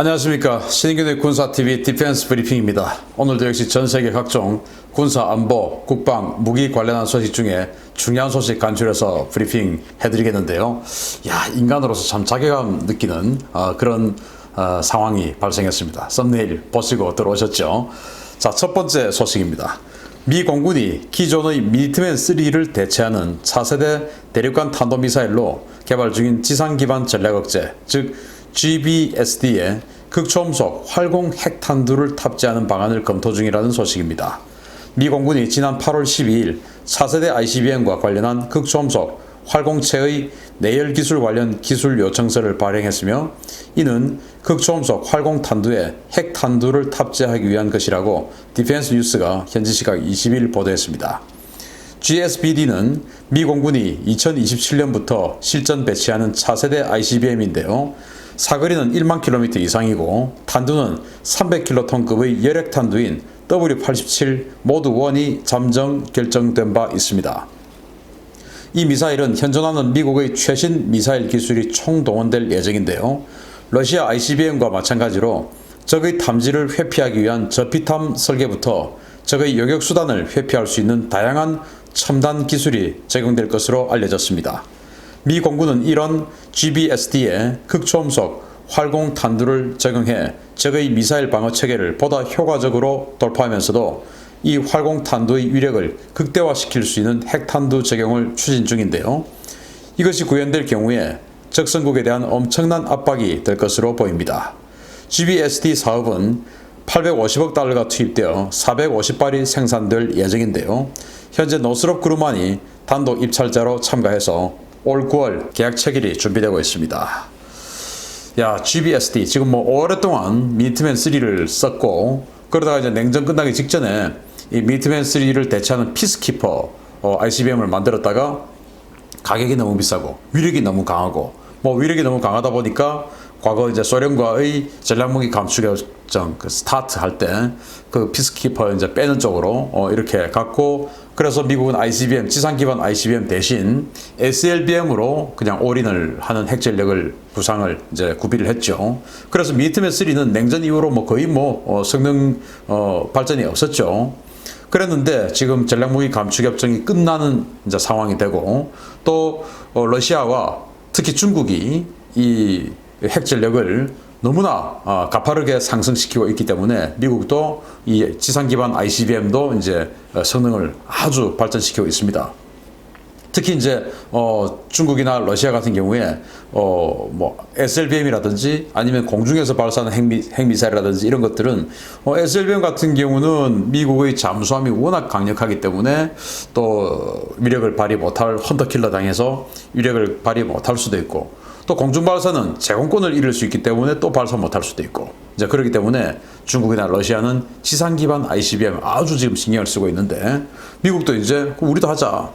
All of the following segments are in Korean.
안녕하십니까. 신인균의 군사TV 디펜스 브리핑입니다. 오늘도 역시 전세계 각종 군사 안보, 국방, 무기 관련한 소식 중에 중요한 소식 간추려서 브리핑 해드리겠는데요. 인간으로서 참 자괴감 느끼는 그런 상황이 발생했습니다. 썸네일 보시고 들어오셨죠? 자, 첫 번째 소식입니다. 미 공군이 기존의 미니트맨3를 대체하는 차세대 대륙간 탄도미사일로 개발 중인 지상 기반 전략 억제, 즉 GBSD에 극초음속 활공 핵탄두를 탑재하는 방안을 검토 중이라는 소식입니다. 미 공군이 지난 8월 12일 차세대 ICBM과 관련한 극초음속 활공체의 내열 기술 관련 기술 요청서를 발행했으며, 이는 극초음속 활공탄두에 핵탄두를 탑재하기 위한 것이라고 디펜스 뉴스가 현지 시각 20일 보도했습니다. GSBD는 미 공군이 2027년부터 실전 배치하는 차세대 ICBM인데요. 사거리는 1만 킬로미터 이상이고 탄두는 300킬로톤급의 열핵탄두인 W-87 모드 1이 잠정 결정된 바 있습니다. 이 미사일은 현존하는 미국의 최신 미사일 기술이 총동원될 예정인데요. 러시아 ICBM과 마찬가지로 적의 탐지를 회피하기 위한 저피탐 설계부터 적의 요격수단을 회피할 수 있는 다양한 첨단 기술이 적용될 것으로 알려졌습니다. 미 공군은 이런 GBSD에 극초음속 활공 탄두를 적용해 적의 미사일 방어 체계를 보다 효과적으로 돌파하면서도 이 활공 탄두의 위력을 극대화시킬 수 있는 핵탄두 적용을 추진 중인데요. 이것이 구현될 경우에 적성국에 대한 엄청난 압박이 될 것으로 보입니다. GBSD 사업은 850억 달러가 투입되어 450발이 생산될 예정인데요. 현재 노스롭 그루만이 단독 입찰자로 참가해서 올 9월 계약 체결이 준비되고 있습니다. GBSD 지금 오랫동안 미니트맨 3를 썼고, 그러다가 이제 냉전 끝나기 직전에 이 미니트맨 3를 대체하는 피스키퍼 ICBM을 만들었다가 가격이 너무 비싸고 위력이 너무 강하고, 위력이 너무 강하다 보니까 과거 이제 소련과의 전략무기 감축 협정 스타트 할 때 그 피스키퍼 이제 빼는 쪽으로 이렇게 갔고, 그래서 미국은 ICBM 지상 기반 ICBM 대신 SLBM으로 그냥 올인을 하는 핵전력을 구상을 이제 구비를 했죠. 그래서 미니트맨 3는 냉전 이후로 거의 성능 발전이 없었죠. 그랬는데 지금 전략무기 감축 협정이 끝나는 이제 상황이 되고, 또 러시아와 특히 중국이 이 핵전력을 너무나 가파르게 상승시키고 있기 때문에 미국도 이 지상 기반 ICBM도 이제 성능을 아주 발전시키고 있습니다. 특히 이제 중국이나 러시아 같은 경우에 SLBM이라든지 아니면 공중에서 발사하는 핵미사일이라든지 이런 것들은 SLBM 같은 경우는 미국의 잠수함이 워낙 강력하기 때문에 또 위력을 발휘 못할 헌터킬러 당해서 위력을 발휘 못할 수도 있고, 또 공중발사는 제공권을 잃을 수 있기 때문에 또 발사 못할 수도 있고, 이제 그렇기 때문에 중국이나 러시아는 지상 기반 ICBM 아주 지금 신경을 쓰고 있는데, 미국도 이제 우리도 하자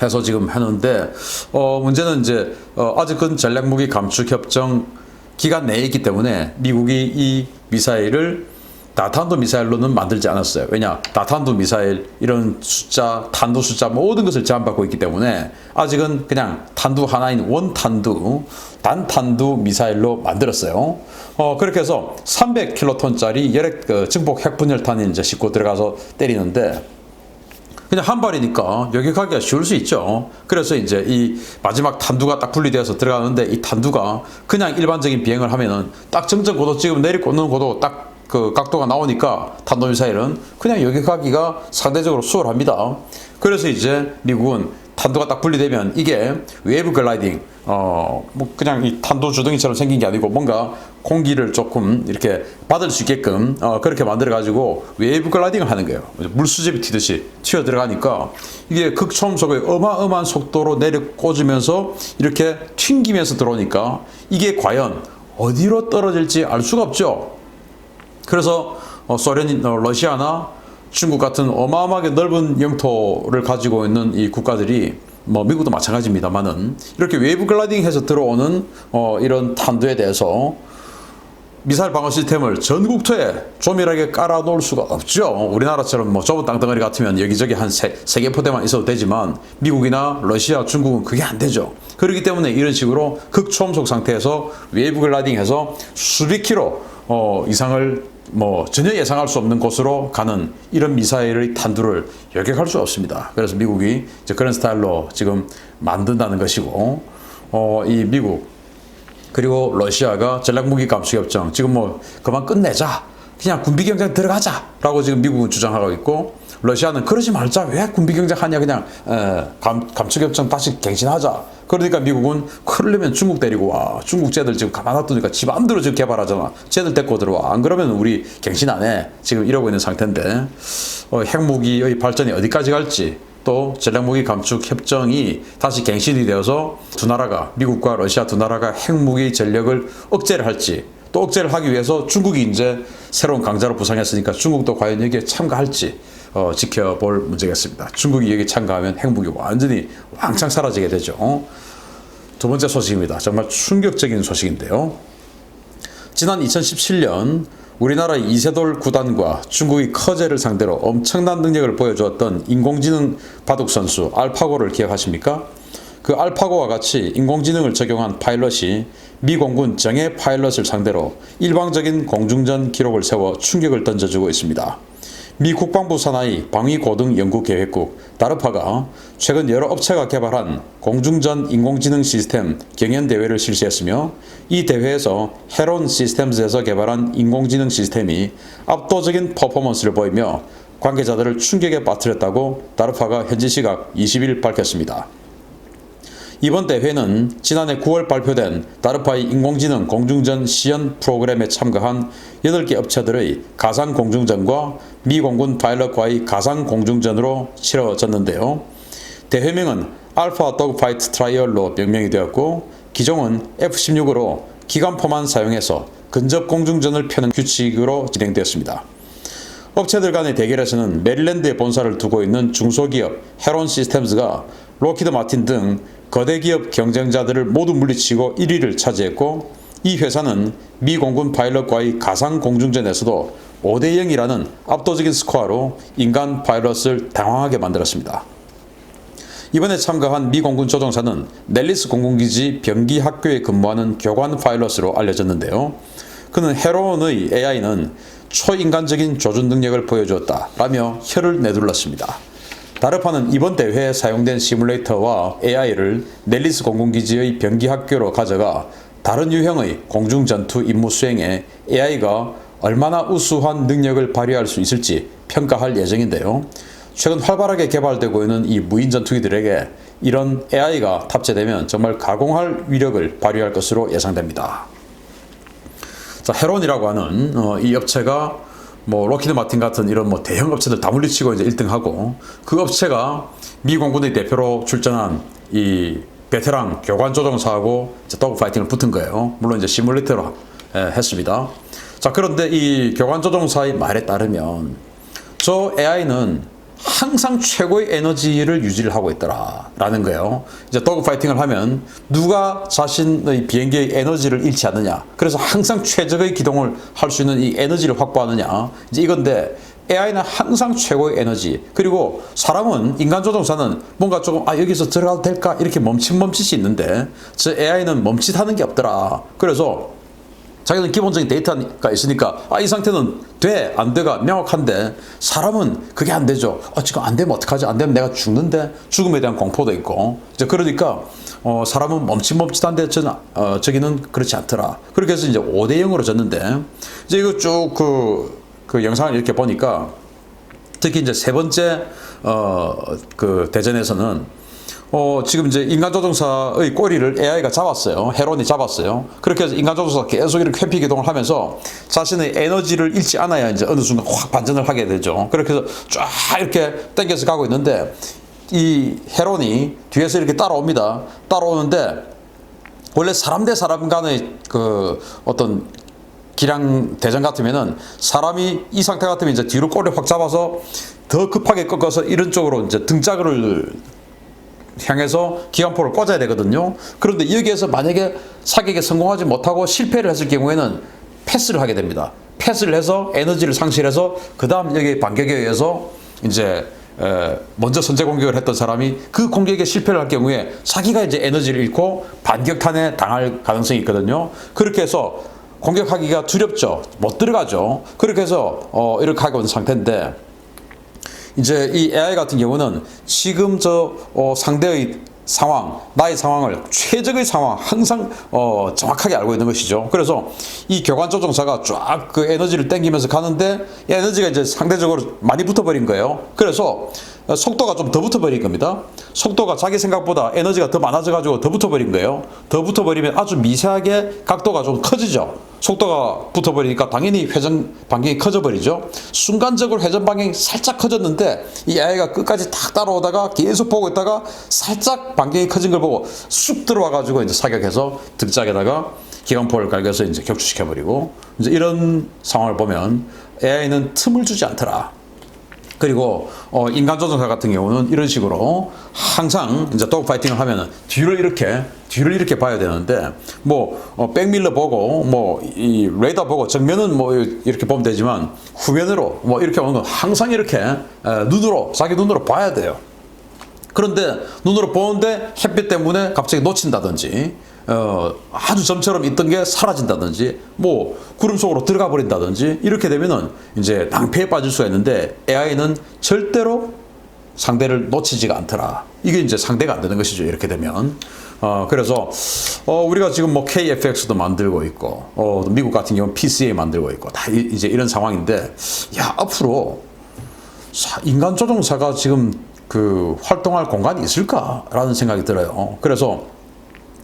해서 지금 하는데, 문제는 이제 아직은 전략무기 감축 협정 기간 내에 있기 때문에 미국이 이 미사일을 다탄두 미사일로는 만들지 않았어요. 왜냐? 다탄두 미사일 이런 숫자, 탄두 숫자 모든 것을 제한받고 있기 때문에 아직은 그냥 탄두 하나인 원탄두, 단탄두 미사일로 만들었어요. 그렇게 해서 300킬로톤짜리 열핵 증폭 핵분열탄이 이제 싣고 들어가서 때리는데, 그냥 한 발이니까 요격하기가 쉬울 수 있죠. 그래서 이제 이 마지막 탄두가 딱 분리되어서 들어가는데, 이 탄두가 그냥 일반적인 비행을 하면은 딱 정전 고도 찍으면 내리꽂는 고도 딱 그 각도가 나오니까 탄도미사일은 그냥 요격하기가 상대적으로 수월합니다. 그래서 이제 미국은 탄두가 딱 분리되면 이게 웨이브 글라이딩, 그냥 이 탄두 주둥이처럼 생긴 게 아니고 뭔가 공기를 조금 이렇게 받을 수 있게끔 그렇게 만들어가지고 웨이브 글라이딩을 하는 거예요. 물수제비 튀듯이 튀어 들어가니까 이게 극초음속의 어마어마한 속도로 내려 꽂으면서 이렇게 튕기면서 들어오니까 이게 과연 어디로 떨어질지 알 수가 없죠. 그래서 러시아나 중국 같은 어마어마하게 넓은 영토를 가지고 있는 이 국가들이, 미국도 마찬가지입니다만은, 이렇게 웨이브 글라이딩 해서 들어오는 이런 탄두에 대해서 미사일 방어 시스템을 전국토에 조밀하게 깔아놓을 수가 없죠. 우리나라처럼 뭐 좁은 땅덩어리 같으면 여기저기 한 세 개 포대만 있어도 되지만 미국이나 러시아, 중국은 그게 안 되죠. 그렇기 때문에 이런 식으로 극초음속 상태에서 웨이브 글라이딩해서 수백 킬로 이상을 뭐 전혀 예상할 수 없는 곳으로 가는 이런 미사일의 탄두를 여격할 수 없습니다. 그래서 미국이 이제 그런 스타일로 지금 만든다는 것이고, 이 미국 그리고 러시아가 전략무기 감축협정 지금 뭐 그만 끝내자, 그냥 군비경쟁 들어가자라고 지금 미국은 주장하고 있고, 러시아는 그러지 말자, 왜 군비경쟁 하냐, 그냥 감축협정 다시 갱신하자. 그러니까 미국은 그러려면 중국 데리고 와, 중국 쟤들 지금 가만 놔두니까 지 맘대로 지금 개발하잖아, 쟤들 데리고 들어와, 안 그러면 우리 갱신 안 해, 지금 이러고 있는 상태인데, 핵무기의 발전이 어디까지 갈지, 또 전략무기 감축 협정이 다시 갱신이 되어서 두 나라가, 미국과 러시아 두 나라가 핵무기 전력을 억제를 할지, 또 억제를 하기 위해서 중국이 이제 새로운 강자로 부상했으니까 중국도 과연 여기에 참가할지 지켜볼 문제겠습니다. 중국이 여기 참가하면 핵무기 완전히 왕창 사라지게 되죠. 두 번째 소식입니다. 정말 충격적인 소식인데요. 지난 2017년 우리나라의 이세돌 구단과 중국의 커제를 상대로 엄청난 능력을 보여주었던 인공지능 바둑 선수 알파고를 기억하십니까? 그 알파고와 같이 인공지능을 적용한 파일럿이 미 공군 정예 파일럿을 상대로 일방적인 공중전 기록을 세워 충격을 던져주고 있습니다. 미 국방부 산하의 방위고등연구계획국 다르파가 최근 여러 업체가 개발한 공중전 인공지능 시스템 경연대회를 실시했으며, 이 대회에서 헤론 시스템즈에서 개발한 인공지능 시스템이 압도적인 퍼포먼스를 보이며 관계자들을 충격에 빠뜨렸다고 다르파가 현지 시각 20일 밝혔습니다. 이번 대회는 지난해 9월 발표된 다르파의 인공지능 공중전 시연 프로그램에 참가한 8개 업체들의 가상 공중전과 미 공군 파일럿과의 가상 공중전으로 치러졌는데요. 대회명은 알파 도그파이트 트라이얼로 명명이 되었고, 기종은 F-16으로 기관포만 사용해서 근접 공중전을 펴는 규칙으로 진행되었습니다. 업체들 간의 대결에서는 메릴랜드에 본사를 두고 있는 중소기업 헤론 시스템즈가 록히드 마틴 등 거대 기업 경쟁자들을 모두 물리치고 1위를 차지했고, 이 회사는 미 공군 파일럿과의 가상 공중전에서도 5대0이라는 압도적인 스코어로 인간 파일럿을 당황하게 만들었습니다. 이번에 참가한 미 공군 조종사는 넬리스 공군기지 병기학교에 근무하는 교관 파일럿으로 알려졌는데요. 그는 헤론의 AI는 초인간적인 조준 능력을 보여주었다라며 혀를 내둘렀습니다. 다르파는 이번 대회에 사용된 시뮬레이터와 AI를 넬리스 공군기지의 병기학교로 가져가 다른 유형의 공중전투 임무 수행에 AI가 얼마나 우수한 능력을 발휘할 수 있을지 평가할 예정인데요. 최근 활발하게 개발되고 있는 이 무인 전투기들에게 이런 AI가 탑재되면 정말 가공할 위력을 발휘할 것으로 예상됩니다. 자, 헤론이라고 하는 이 업체가 뭐 록히드 마틴 같은 이런 뭐 대형 업체들 다 물리치고 이제 1등하고, 그 업체가 미 공군의 대표로 출전한 이 베테랑 교관 조종사하고 이제 도그 파이팅을 붙은 거예요. 물론 이제 시뮬레이터로 했습니다. 자, 그런데 이 교관 조종사의 말에 따르면 저 AI는 항상 최고의 에너지를 유지를 하고 있더라라는 거예요. 이제 도그 파이팅을 하면 누가 자신의 비행기의 에너지를 잃지 않느냐, 그래서 항상 최적의 기동을 할 수 있는 이 에너지를 확보하느냐, 이제 이건데, AI는 항상 최고의 에너지, 그리고 사람은, 인간 조종사는 뭔가 조금 여기서 들어가도 될까 이렇게 멈칫멈칫이 있는데 저 AI는 멈칫하는 게 없더라. 그래서 자기는 기본적인 데이터가 있으니까 이 상태는 돼, 안 돼가 명확한데, 사람은 그게 안 되죠. 지금 안 되면 어떡하지? 안 되면 내가 죽는데, 죽음에 대한 공포도 있고, 이제 그러니까 사람은 멈칫멈칫한데 저기는 그렇지 않더라. 그렇게 해서 이제 5대0으로 졌는데, 이제 이거 쭉 그 영상을 이렇게 보니까 특히 이제 세 번째 그 대전에서는 지금 이제 인간조종사의 꼬리를 AI가 잡았어요. 헤론이 잡았어요. 그렇게 해서 인간조종사가 계속 이렇게 회피 기동을 하면서 자신의 에너지를 잃지 않아야 이제 어느 순간 확 반전을 하게 되죠. 그렇게 해서 쫙 이렇게 당겨서 가고 있는데, 이 헤론이 뒤에서 이렇게 따라옵니다. 따라오는데, 원래 사람 대 사람 간의 그 어떤 기량 대전 같으면은 사람이 이 상태 같으면 이제 뒤로 꼬리를 확 잡아서 더 급하게 꺾어서 이런 쪽으로 이제 등짝을 향해서 기관포를 꽂아야 되거든요. 그런데 여기에서 만약에 사격에 성공하지 못하고 실패를 했을 경우에는 패스를 하게 됩니다. 패스를 해서 에너지를 상실해서 그 다음 여기 반격에 의해서 이제 먼저 선제 공격을 했던 사람이 그 공격에 실패를 할 경우에 자기가 이제 에너지를 잃고 반격탄에 당할 가능성이 있거든요. 그렇게 해서 공격하기가 두렵죠. 못 들어가죠. 그렇게 해서 이렇게 하고 있는 상태인데, 이제 이 AI 같은 경우는 지금 상대의 상황, 나의 상황을, 최적의 상황 항상 정확하게 알고 있는 것이죠. 그래서 이 교관 조종사가 쫙 그 에너지를 땡기면서 가는데 이 에너지가 이제 상대적으로 많이 붙어버린 거예요. 그래서 속도가 좀 더 붙어버린 겁니다. 속도가 자기 생각보다 에너지가 더 많아져가지고 더 붙어버린 거예요. 더 붙어버리면 아주 미세하게 각도가 좀 커지죠. 속도가 붙어버리니까 당연히 회전 반경이 커져버리죠. 순간적으로 회전 반경이 살짝 커졌는데 이 AI가 끝까지 탁 따라오다가 계속 보고 있다가 살짝 반경이 커진 걸 보고 쑥 들어와가지고 이제 사격해서 등짝에다가 기관포를 갈겨서 이제 격추시켜버리고, 이제 이런 상황을 보면 AI는 틈을 주지 않더라. 그리고 인간 조종사 같은 경우는 이런 식으로 항상 이제 도그 파이팅을 하면은 뒤를 이렇게 봐야 되는데, 뭐 백밀러 보고 뭐 이 레이더 보고 정면은 뭐 이렇게 보면 되지만 후면으로 뭐 이렇게 오는 건 항상 이렇게 자기 눈으로 봐야 돼요. 그런데 눈으로 보는데 햇빛 때문에 갑자기 놓친다든지, 아주 점처럼 있던 게 사라진다든지, 뭐 구름 속으로 들어가 버린다든지, 이렇게 되면은 이제 낭패에 빠질 수가 있는데 AI는 절대로 상대를 놓치지가 않더라. 이게 이제 상대가 안 되는 것이죠. 이렇게 되면. 그래서 우리가 지금 뭐 KFX도 만들고 있고, 미국 같은 경우는 PCA 만들고 있고, 다 이제 이런 상황인데, 야, 앞으로 인간 조종사가 지금 그 활동할 공간이 있을까라는 생각이 들어요. 그래서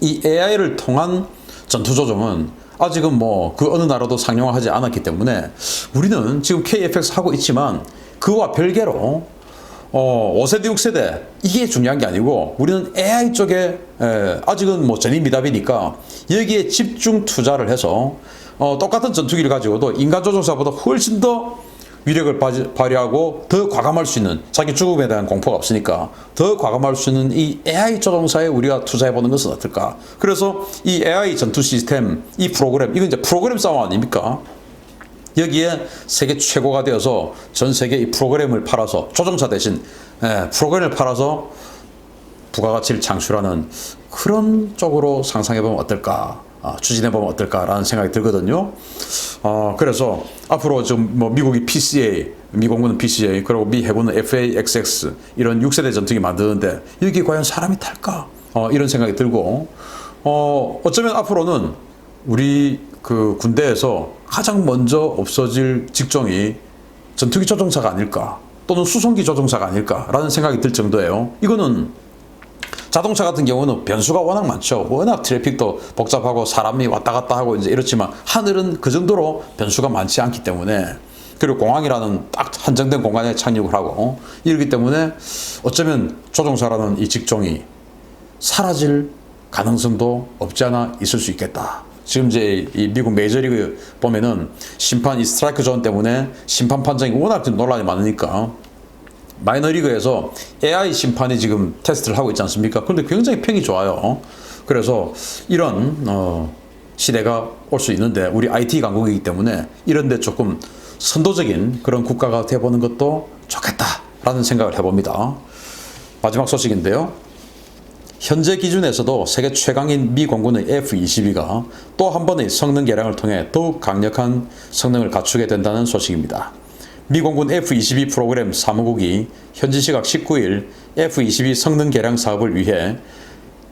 이 AI를 통한 전투 조종은 아직은 뭐 그 어느 나라도 상용화하지 않았기 때문에 우리는 지금 KFX 하고 있지만 그와 별개로 5세대, 6세대 이게 중요한 게 아니고 우리는 AI 쪽에 아직은 뭐 전입미답이니까 여기에 집중 투자를 해서 똑같은 전투기를 가지고도 인간 조종사보다 훨씬 더 위력을 발휘하고 더 과감할 수 있는, 자기 죽음에 대한 공포가 없으니까 더 과감할 수 있는 이 AI 조종사에 우리가 투자해보는 것은 어떨까. 그래서 이 AI 전투 시스템, 이 프로그램, 이건 이제 프로그램 싸움 아닙니까? 여기에 세계 최고가 되어서 전 세계 이 프로그램을 팔아서, 조종사 대신 프로그램을 팔아서 부가가치를 창출하는 그런 쪽으로 상상해보면 어떨까, 추진해보면 어떨까라는 생각이 들거든요. 그래서 앞으로 좀 뭐 미국이 PCA, 미공군은 PCA, 그리고 미 해군은 FAXX 이런 6세대 전투기 만드는데 여기 과연 사람이 탈까? 이런 생각이 들고, 어쩌면 앞으로는 우리 그 군대에서 가장 먼저 없어질 직종이 전투기 조종사가 아닐까, 또는 수송기 조종사가 아닐까라는 생각이 들 정도예요. 이거는 자동차 같은 경우는 변수가 워낙 많죠. 워낙 트래픽도 복잡하고 사람이 왔다 갔다 하고 이제 이렇지만 하늘은 그 정도로 변수가 많지 않기 때문에, 그리고 공항이라는 딱 한정된 공간에 착륙을 하고 이러기 때문에 어쩌면 조종사라는 이 직종이 사라질 가능성도 없지 않아 있을 수 있겠다. 지금 이제 이 미국 메이저리그 보면은 심판 이 스트라이크 존 때문에 심판 판정이 워낙 논란이 많으니까 마이너리그에서 AI 심판이 지금 테스트를 하고 있지 않습니까? 그런데 굉장히 평이 좋아요. 그래서 이런 시대가 올 수 있는데 우리 IT 강국이기 때문에 이런 데 조금 선도적인 그런 국가가 돼보는 것도 좋겠다라는 생각을 해봅니다. 마지막 소식인데요. 현재 기준에서도 세계 최강인 미 공군의 F-22가 또 한 번의 성능 개량을 통해 더욱 강력한 성능을 갖추게 된다는 소식입니다. 미 공군 F-22 프로그램 사무국이 현지 시각 19일 F-22 성능 개량 사업을 위해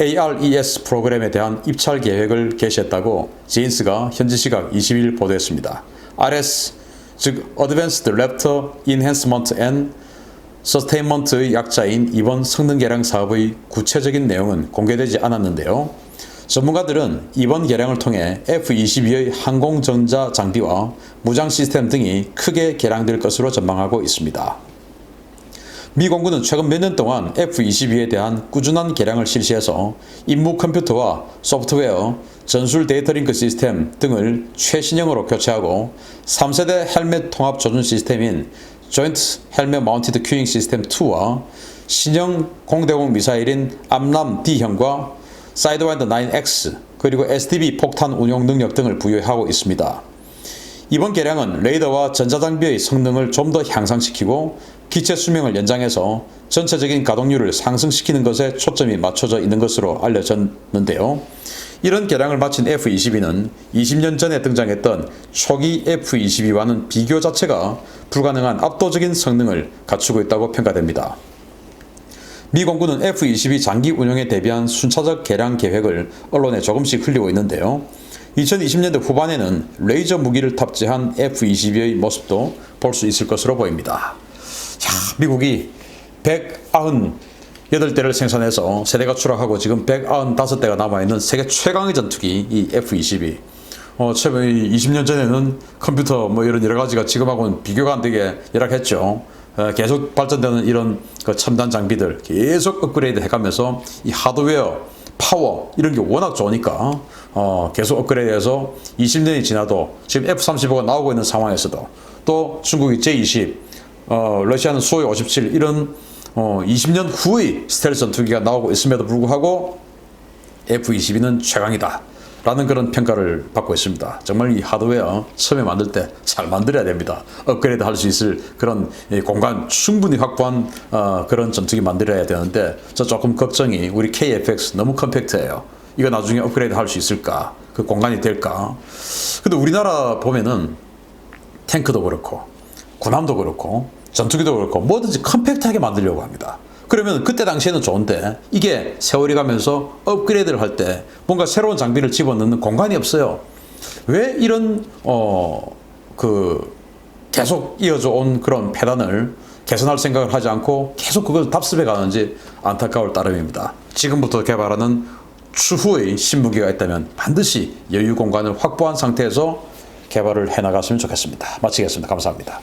ARES 프로그램에 대한 입찰 계획을 게시했다고 제인스가 현지 시각 20일 보도했습니다. RS, 즉 Advanced Raptor Enhancement and Sustainment의 약자인 이번 성능 개량 사업의 구체적인 내용은 공개되지 않았는데요. 전문가들은 이번 개량을 통해 F-22의 항공전자 장비와 무장 시스템 등이 크게 개량될 것으로 전망하고 있습니다. 미 공군은 최근 몇 년 동안 F-22에 대한 꾸준한 개량을 실시해서 임무 컴퓨터와 소프트웨어, 전술 데이터 링크 시스템 등을 최신형으로 교체하고 3세대 헬멧 통합 조준 시스템인 Joint Helmet Mounted Queuing System 2와 신형 공대공 미사일인 암람 D형과 사이드와인더 9X 그리고 SDB 폭탄 운용 능력 등을 부여하고 있습니다. 이번 개량은 레이더와 전자장비의 성능을 좀 더 향상시키고 기체 수명을 연장해서 전체적인 가동률을 상승시키는 것에 초점이 맞춰져 있는 것으로 알려졌는데요. 이런 개량을 마친 F-22는 20년 전에 등장했던 초기 F-22와는 비교 자체가 불가능한 압도적인 성능을 갖추고 있다고 평가됩니다. 미 공군은 F-22 장기 운용에 대비한 순차적 개량 계획을 언론에 조금씩 흘리고 있는데요. 2020년대 후반에는 레이저 무기를 탑재한 F-22의 모습도 볼 수 있을 것으로 보입니다. 자, 미국이 198대를 생산해서 세대가 추락하고 지금 195대가 남아있는 세계 최강의 전투기 이 F-22. 처음에 20년 전에는 컴퓨터 뭐 이런 여러 가지가 지금하고는 비교가 안 되게 열악했죠. 계속 발전되는 이런 그 첨단 장비들 계속 업그레이드 해가면서 이 하드웨어, 파워 이런 게 워낙 좋으니까 계속 업그레이드해서 20년이 지나도 지금 F-35가 나오고 있는 상황에서도 또 중국이 J-20, 러시아는 수호이 57 이런 20년 후의 스텔스 전투기가 나오고 있음에도 불구하고 F-22는 최강이다 라는 그런 평가를 받고 있습니다. 정말 이 하드웨어 처음에 만들 때 잘 만들어야 됩니다. 업그레이드 할 수 있을 그런 공간 충분히 확보한 그런 전투기 만들어야 되는데 저 조금 걱정이 우리 KF-X 너무 컴팩트해요. 이거 나중에 업그레이드 할 수 있을까? 그 공간이 될까? 근데 우리나라 보면은 탱크도 그렇고 군함도 그렇고 전투기도 그렇고 뭐든지 컴팩트하게 만들려고 합니다. 그러면 그때 당시에는 좋은데 이게 세월이 가면서 업그레이드를 할 때 뭔가 새로운 장비를 집어넣는 공간이 없어요. 왜 이런 계속 이어져 온 그런 폐단을 개선할 생각을 하지 않고 계속 그걸 답습해 가는지 안타까울 따름입니다. 지금부터 개발하는 추후의 신무기가 있다면 반드시 여유 공간을 확보한 상태에서 개발을 해나갔으면 좋겠습니다. 마치겠습니다. 감사합니다.